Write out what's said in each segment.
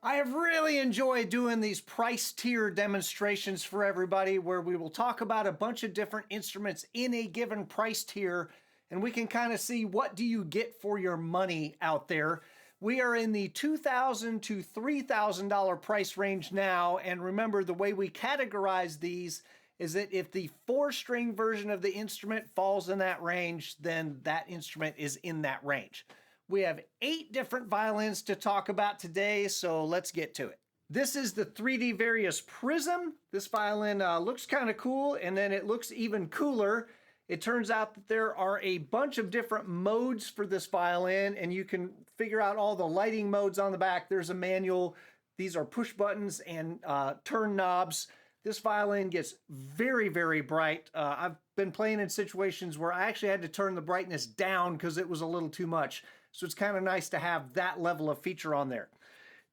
I have really enjoyed doing these price tier demonstrations for everybody where we will talk about a bunch of different instruments in a given price tier and we can kind of see what do you get for your money out there. We are in the $2,000 to $3,000 price range now, and remember the way we categorize these is that if the 4-string version of the instrument falls in that range, then that instrument is in that range. We have 8 different violins to talk about today, so let's get to it. This is the 3D Various Prism. This violin looks kind of cool, and then it looks even cooler. It turns out that there are a bunch of different modes for this violin, and you can figure out all the lighting modes on the back. There's a manual. These are push buttons and turn knobs. This violin gets very, very bright. I've been playing in situations where I actually had to turn the brightness down because it was a little too much. So it's kind of nice to have that level of feature on there.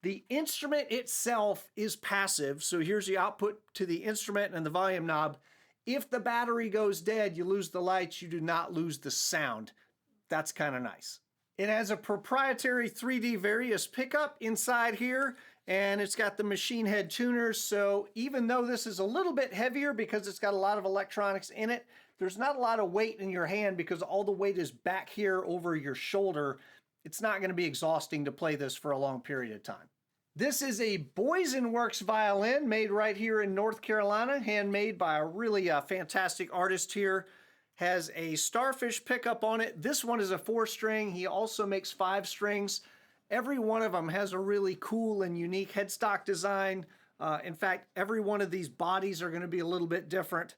The instrument itself is passive. So here's the output to the instrument and the volume knob. If the battery goes dead, you lose the lights, you do not lose the sound. That's kind of nice. It has a proprietary 3D Various pickup inside here, and it's got the machine head tuners. So even though this is a little bit heavier because it's got a lot of electronics in it, there's not a lot of weight in your hand because all the weight is back here over your shoulder. It's not going to be exhausting to play this for a long period of time. This is a Booysenworx violin made right here in North Carolina, handmade by a really fantastic artist here. Has a starfish pickup on it. This one is a 4-string. He also makes 5 strings. Every one of them has a really cool and unique headstock design. In fact, every one of these bodies are going to be a little bit different.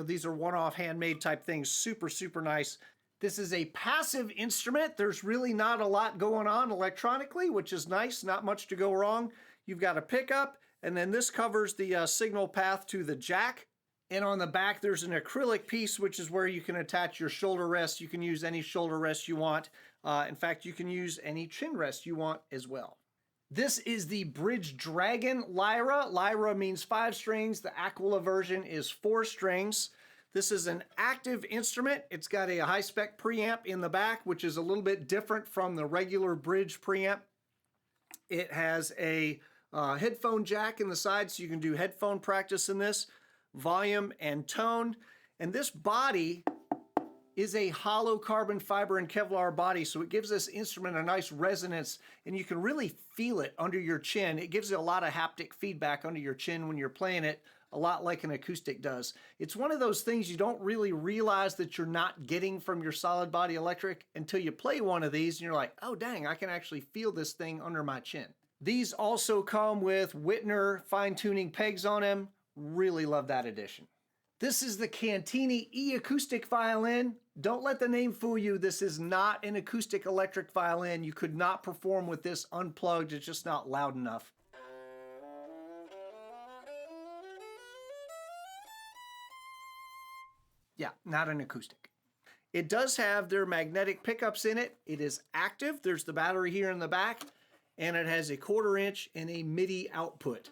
These are one-off handmade type things. Super, super nice. This is a passive instrument. There's really not a lot going on electronically, which is nice. Not much to go wrong. You've got a pickup, and then this covers the signal path to the jack. And on the back, there's an acrylic piece, which is where you can attach your shoulder rest. You can use any shoulder rest you want. In fact, you can use any chin rest you want as well. This is the Bridge Dragon Lyra. Lyra means 5 strings. The Aquila version is 4 strings. This is an active instrument. It's got a high-spec preamp in the back, which is a little bit different from the regular Bridge preamp. It has a headphone jack in the side, so you can do headphone practice in this. Volume and tone, and this body is a hollow carbon fiber and Kevlar body, so it gives this instrument a nice resonance, and you can really feel it under your chin. It gives you a lot of haptic feedback under your chin when you're playing it, a lot like an acoustic does. It's one of those things you don't really realize that you're not getting from your solid body electric until you play one of these and you're like, oh dang, I can actually feel this thing under my chin. These also come with Whitner fine-tuning pegs on them. Really love that addition. This is the Cantini E-Acoustic Violin. Don't let the name fool you. This is not an acoustic electric violin. You could not perform with this unplugged. It's just not loud enough. Yeah, not an acoustic. It does have their magnetic pickups in it. It is active. There's the battery here in the back, and it has a 1/4 inch and a MIDI output.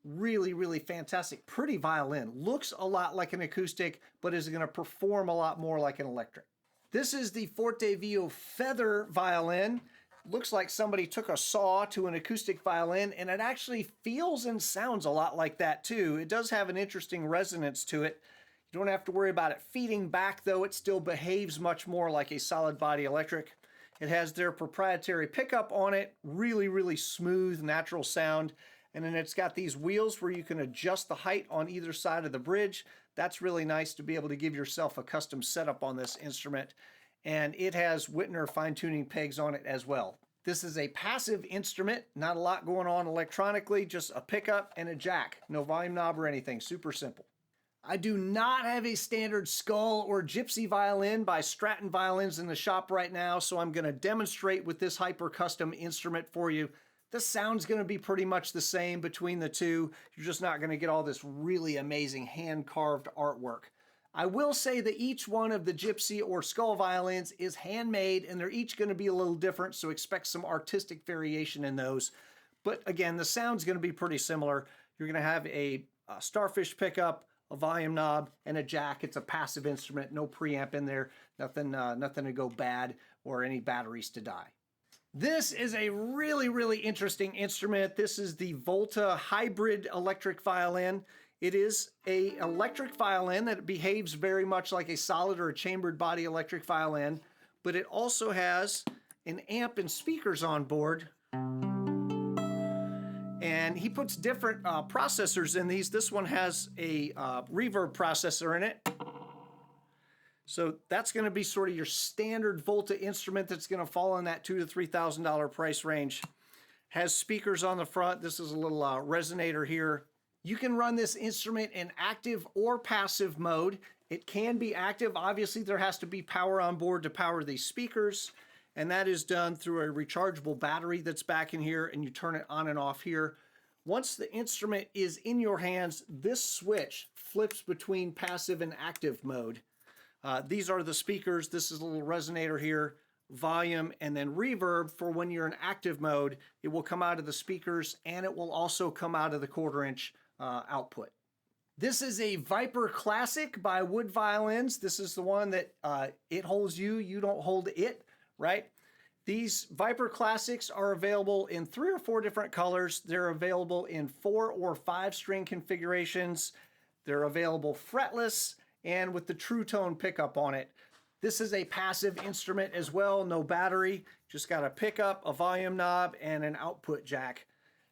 Really, really fantastic. Pretty violin. Looks a lot like an acoustic, but is going to perform a lot more like an electric. This is the ForteVio Feather violin. Looks like somebody took a saw to an acoustic violin, and it actually feels and sounds a lot like that too. It does have an interesting resonance to it. You don't have to worry about it feeding back though. It still behaves much more like a solid body electric. It has their proprietary pickup on it. Really, really smooth, natural sound. And then it's got these wheels where you can adjust the height on either side of the bridge. That's really nice to be able to give yourself a custom setup on this instrument. And it has Whitner fine-tuning pegs on it as well. This is a passive instrument, not a lot going on electronically, just a pickup and a jack. No volume knob or anything, super simple. I do not have a standard skull or gypsy violin by Stratton Violins in the shop right now, so I'm going to demonstrate with this hyper custom instrument for you. The sound's going to be pretty much the same between the two. You're just not going to get all this really amazing hand-carved artwork. I will say that each one of the gypsy or skull violins is handmade, and they're each going to be a little different, so expect some artistic variation in those. But again, the sound's going to be pretty similar. You're going to have a starfish pickup, a volume knob, and a jack. It's a passive instrument, no preamp in there, nothing to go bad or any batteries to die. This is a really, really interesting instrument. This is the Volta hybrid electric violin. It is an electric violin that behaves very much like a solid or a chambered body electric violin, but it also has an amp and speakers on board. And he puts different processors in these. This one has a reverb processor in it. So that's going to be sort of your standard Volta instrument that's going to fall in that $2,000 to $3,000 price range. Has speakers on the front. This is a little resonator here. You can run this instrument in active or passive mode. It can be active. Obviously, there has to be power on board to power these speakers, and that is done through a rechargeable battery that's back in here, and you turn it on and off here. Once the instrument is in your hands, this switch flips between passive and active mode. These are the speakers. This is a little resonator here, volume, and then reverb for when you're in active mode. It will come out of the speakers, and it will also come out of the 1/4 inch output. This is a Viper Classic by Wood Violins. This is the one that it holds you, you don't hold it, right? These Viper Classics are available in 3 or 4 different colors. They're available in 4 or 5 string configurations. They're available fretless and with the True Tone pickup on it. This is a passive instrument as well, no battery, just got a pickup, a volume knob, and an output jack.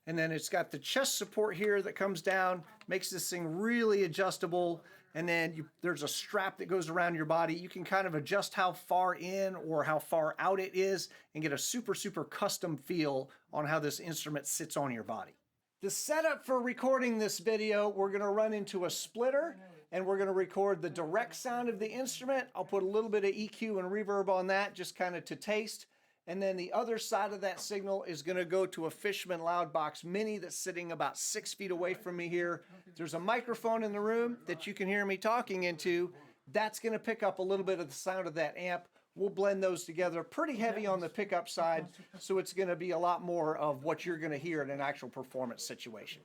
And then it's got the chest support here that comes down, makes this thing really adjustable. And then there's a strap that goes around your body. You can kind of adjust how far in or how far out it is and get a super, super custom feel on how this instrument sits on your body. The setup for recording this video, we're gonna run into a splitter and we're gonna record the direct sound of the instrument. I'll put a little bit of EQ and reverb on that, just kind of to taste. And then the other side of that signal is gonna go to a Fishman Loudbox Mini that's sitting about 6 feet away from me here. There's a microphone in the room that you can hear me talking into. That's gonna pick up a little bit of the sound of that amp. We'll blend those together pretty heavy on the pickup side, so it's gonna be a lot more of what you're gonna hear in an actual performance situation.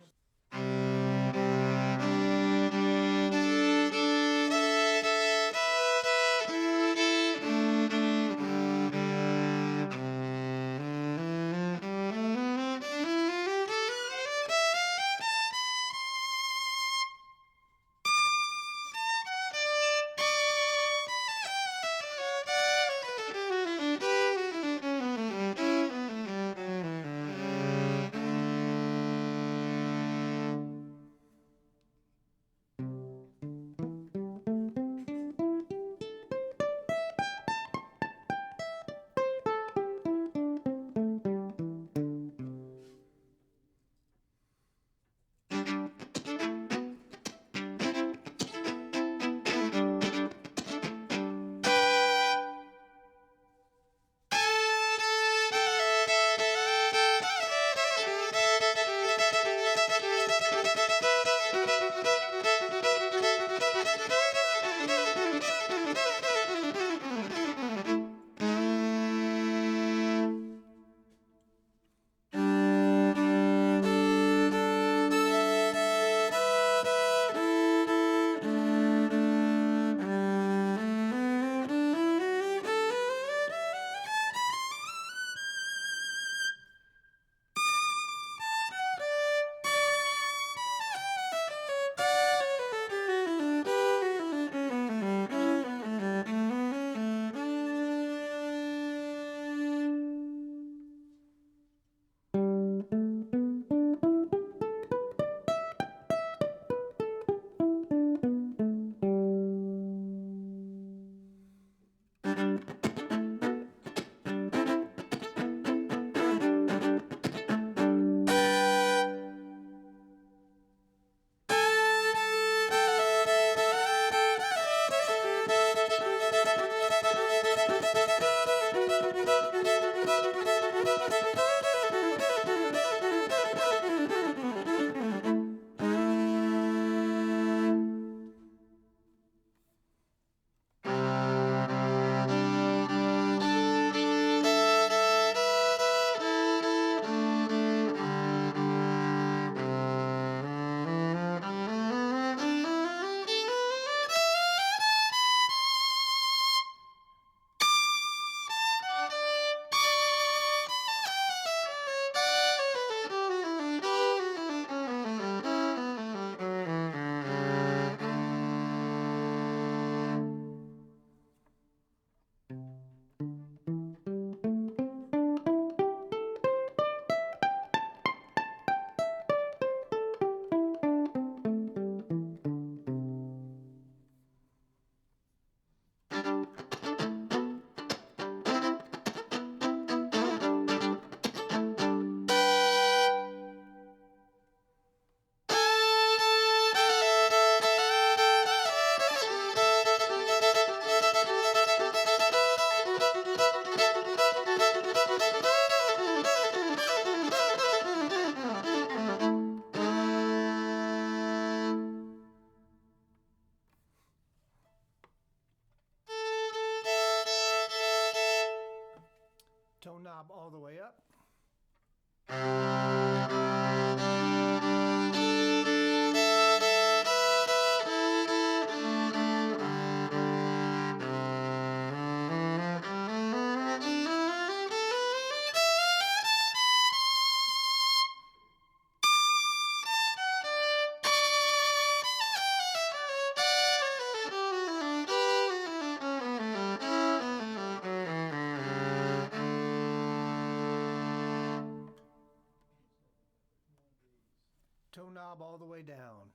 tone knob all the way down.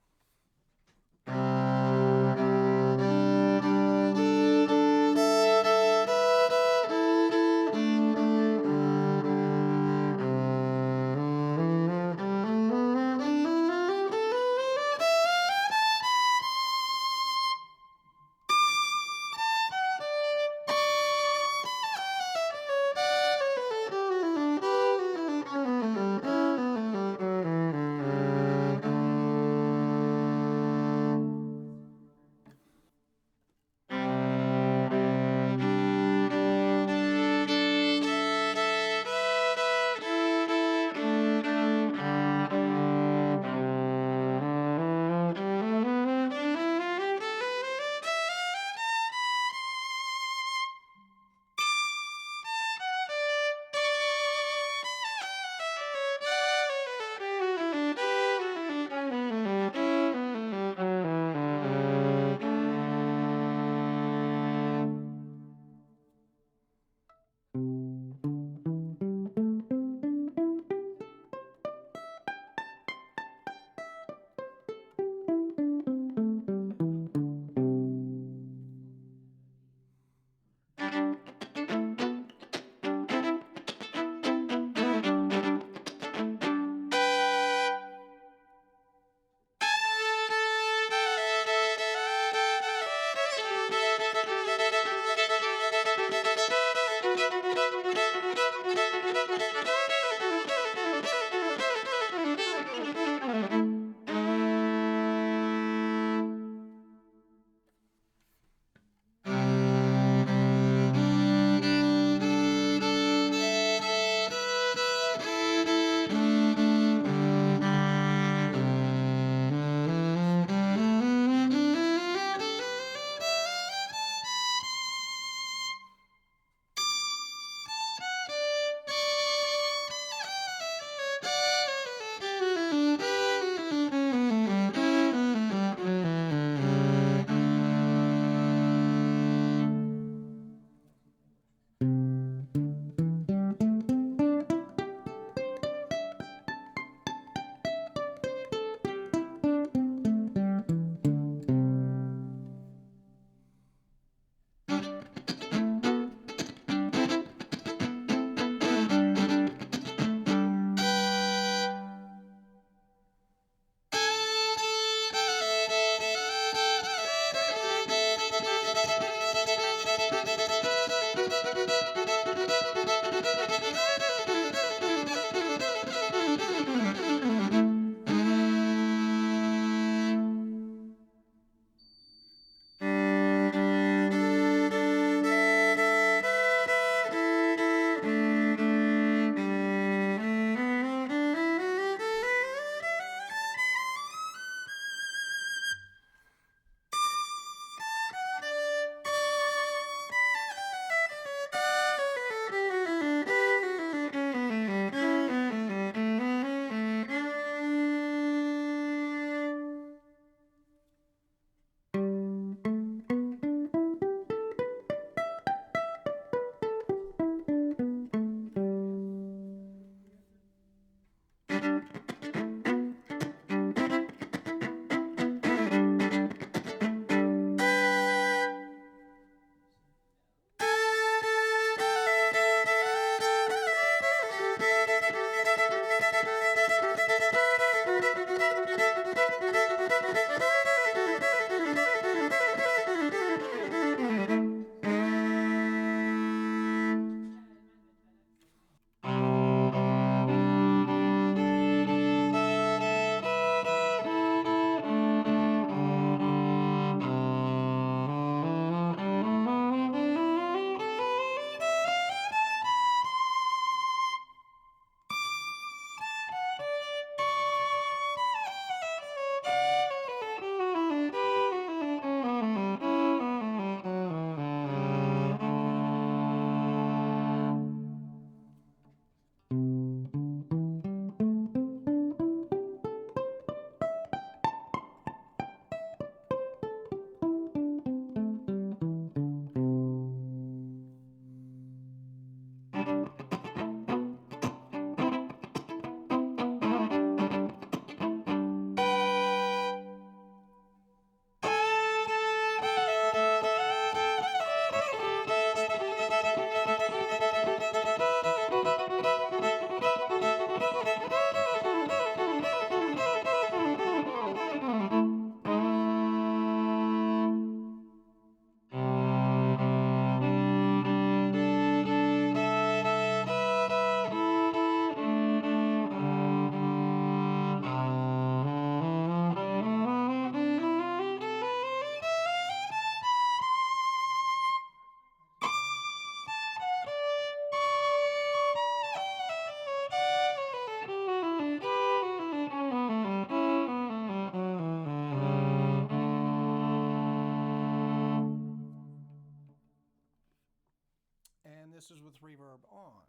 reverb on.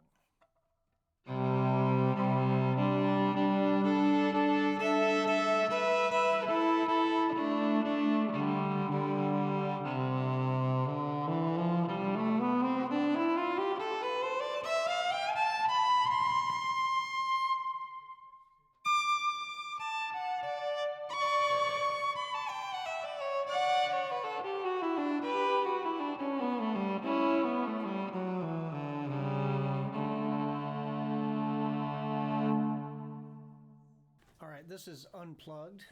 All right, this is unplugged.